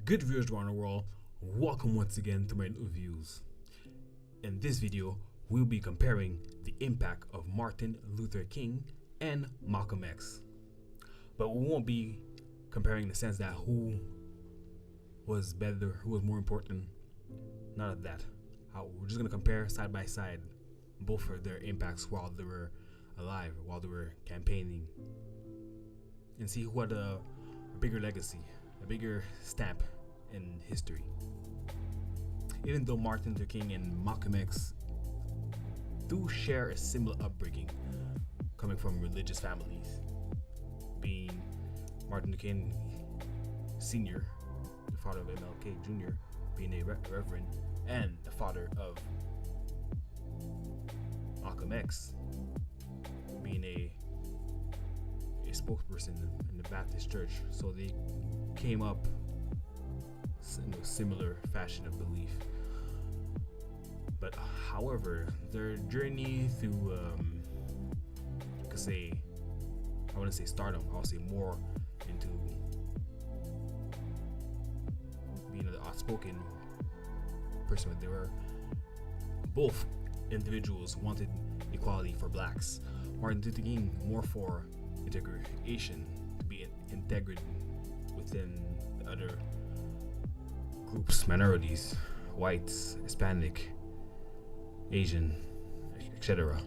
Good viewers around the world, welcome once again to my new views. In this video, we'll be comparing the impact of Martin Luther King and Malcolm X. But we won't be comparing in the sense that who was better, who was more important, none of that. We're just going to compare side by side both of their impacts while they were alive, while they were campaigning, and see who had a bigger legacy, a bigger stamp in history. Even though Martin Luther King and Malcolm X do share a similar upbringing, coming from religious families, being Martin Luther King Sr., the father of MLK Jr., being a reverend, and the father of Malcolm X being a spokesperson in the Baptist church. So they came up in a similar fashion of belief. But however, their journey through I could say, I wouldn't say stardom, I'll say more into being an outspoken person. They were both individuals wanted equality for blacks. Martin Luther King more for integration, to be integrated within the other groups, minorities, whites, Hispanic, Asian, etc.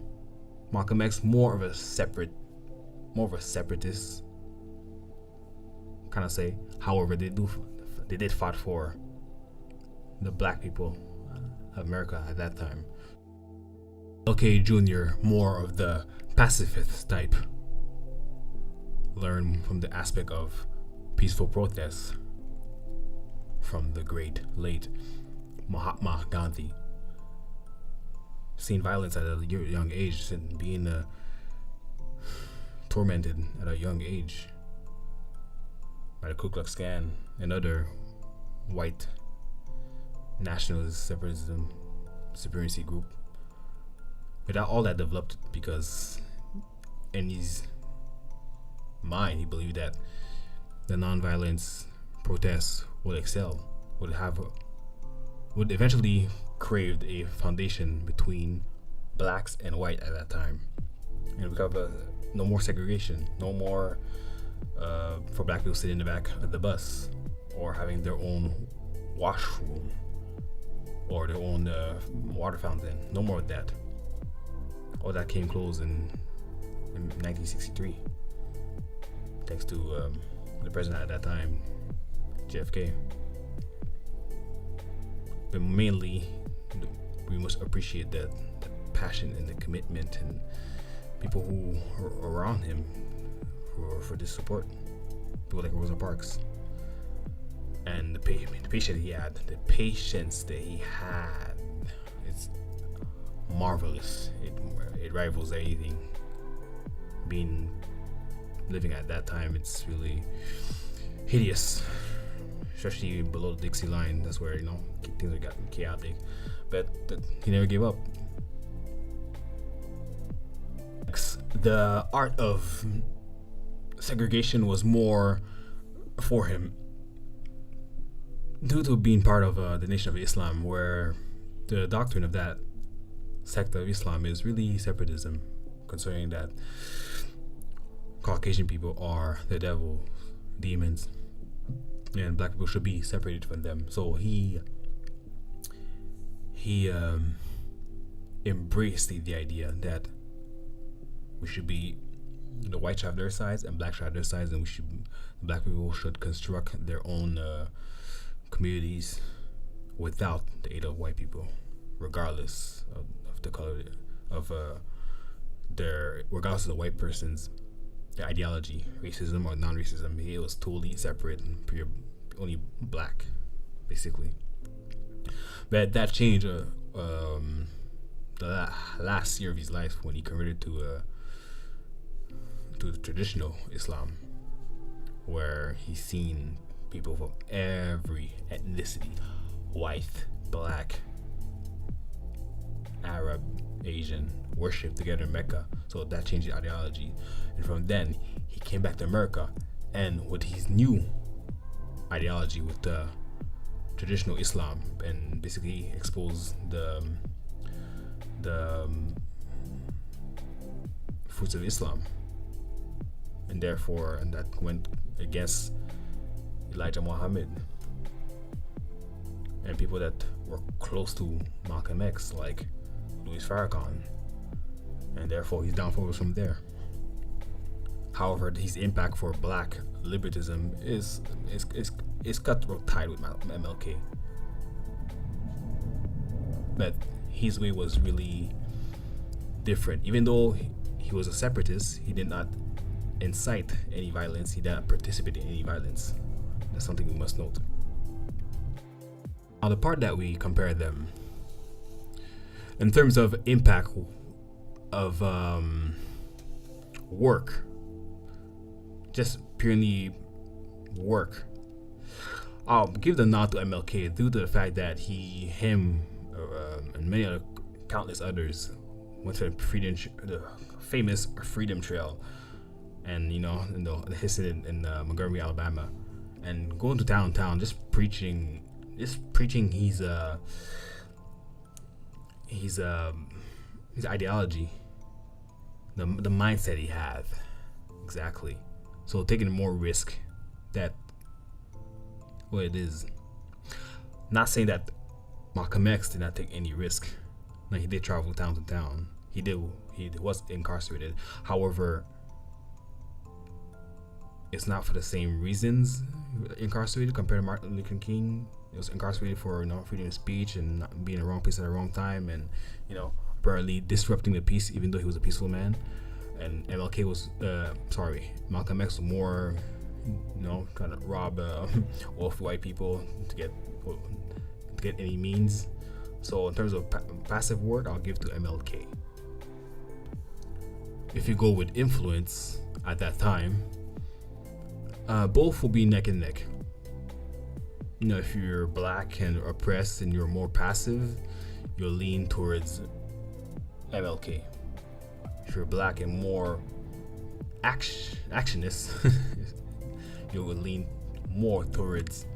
Malcolm X more of a separatist, kind of say. However, they did fight for the black people of America at that time. MLK Jr. more of the pacifist type, learned from the aspect of peaceful protests from the great late Mahatma Gandhi. Seeing violence at a young age and being tormented at a young age by the Ku Klux Klan and other white nationalist separatism supremacy group. But all that developed because in his mind he believed that the non-violence protests would excel, would eventually create a foundation between blacks and white at that time, and we have no more segregation, no more for black people sitting in the back of the bus or having their own washroom or their own water fountain. No more of that. All that came close in 1963, thanks to the president at that time, JFK. But mainly, we must appreciate the passion and the commitment and people who were around him for this support. People like Rosa Parks. And the patience that he had, it's marvelous. It rivals anything. Living at that time, it's really hideous, especially below the Dixie line. That's where things got chaotic. But he never gave up. The art of segregation was more for him due to being part of the Nation of Islam, where the doctrine of that sect of Islam is really separatism, concerning that Caucasian people are the devil, demons, and black people should be separated from them. So he embraced the idea that we should be, the whites should have their sides and blacks should have their sides, and black people should construct their own communities without the aid of white people, regardless of the color of regardless of the white person's ideology, racism or non-racism. It was totally separate and only black, basically. But that changed the last year of his life when he converted to the traditional Islam, where he's seen people from every ethnicity, white, black, Arab, Asian, worship together in Mecca. So that changed the ideology. And from then, he came back to America, and with his new ideology, with the traditional Islam and basically expose the fruits of Islam, and that went against Elijah Muhammad and people that were close to Malcolm X, like Louis Farrakhan, and therefore his downfall was from there. However, his impact for black liberalism is cutthroat tied with MLK. But his way was really different. Even though he was a separatist, he did not incite any violence, he did not participate in any violence. That's something we must note. Now, the part that we compare them in terms of impact of work, just purely work, I'll give the nod to MLK due to the fact that him, and many other countless others went to the famous Freedom Trail, and the history in Montgomery, Alabama, and going to downtown, just preaching his ideology, the mindset he had, exactly. So taking more risk that what it is. Not saying that Malcolm X did not take any risk. No, he did travel town to town. He was incarcerated. However, it's not for the same reasons incarcerated compared to Martin Luther King. He was incarcerated for freedom of speech and not being in the wrong place at the wrong time, and apparently disrupting the peace, even though he was a peaceful man. And Malcolm X was more, trying to rob off white people to get any means. So in terms of passive work, I'll give to MLK. If you go with influence at that time, both will be neck and neck. If you're black and oppressed and you're more passive, you'll lean towards MLK. If you're black and more actionist, you will lean more towards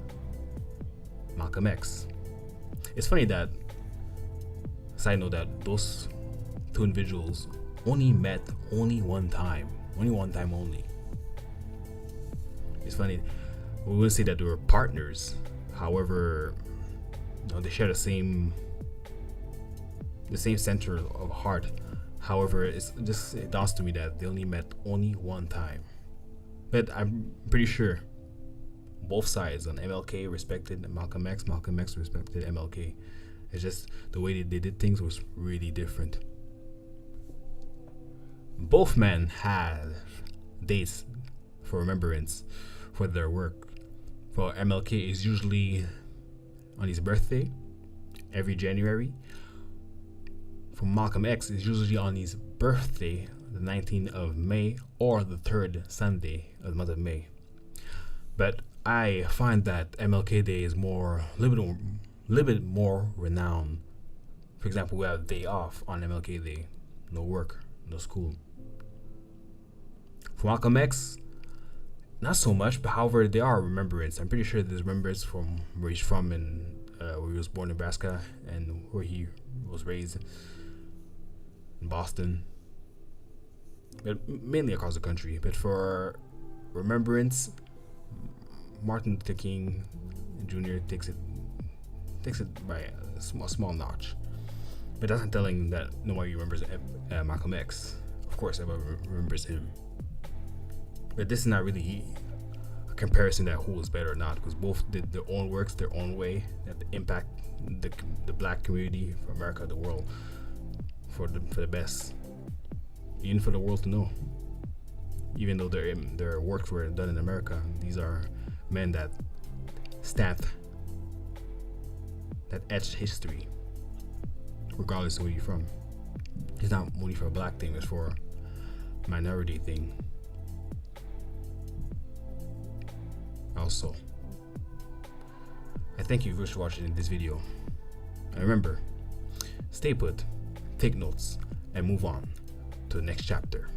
Malcolm X. It's funny that, side note, that those two individuals only met one time only. It's funny, we wouldn't say that they were partners. However, they share the same center of heart. However, it dawns to me that they only met one time. But I'm pretty sure both sides, on MLK respected Malcolm X respected MLK. It's just the way they did things was really different. Both men had dates for remembrance for their work. For MLK is usually on his birthday every January. For Malcolm X is usually on his birthday, the 19th of May, or the third Sunday of the month of May. But I find that MLK Day is little bit more renowned. For example, we have a day off on MLK Day, no work, no school. For Malcolm X, not so much, but however, there are remembrance. I'm pretty sure there's remembrance from where he's from and where he was born in Nebraska and where he was raised in Boston, but mainly across the country. But for remembrance, Martin Luther King Jr. takes it by a small notch. But that's not telling that nobody remembers Malcolm X. Of course, everybody remembers him. But this is not really a comparison that who was better or not, because both did their own works, their own way, that impact the black community, for America, the world, for the best, even for the world to know. Even though their works were done in America, these are men that stamped, that etched history, regardless of where you're from. It's not only for a black thing; it's for a minority thing. Also, I thank you for watching this video. And remember, stay put, take notes, and move on to the next chapter.